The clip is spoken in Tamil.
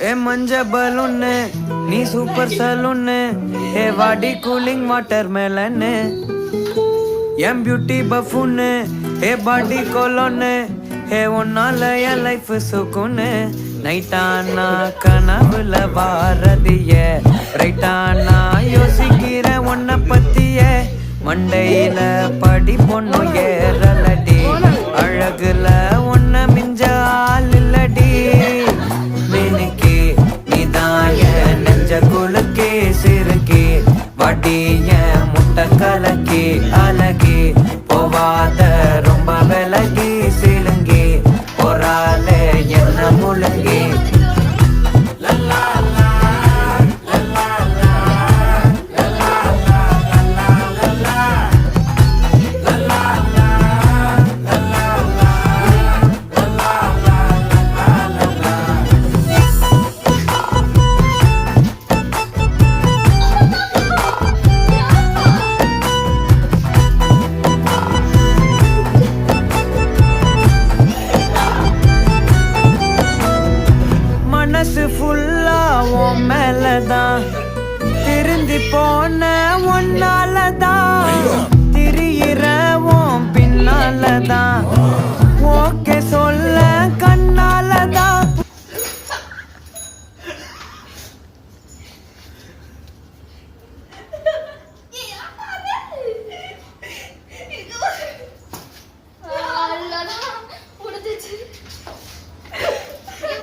ஏ மஞ்ச பலூன்னு நீ சூப்பர் சலூன்னு ஏ வாடி கூலிங் வாட்டர் மேலன்னு என் பியூட்டி பஃபூன்னு ஏ பாடி கோலோன்னு ஏ ஒன்னால என் லைஃப் சுக்குன்னு நைட்டானா கனவுல வாரதிய ரைட்டானா யோசிக்கிற உன்னை பத்திய மண்டையில படி பொண்ணு ஏறலடி அழகுல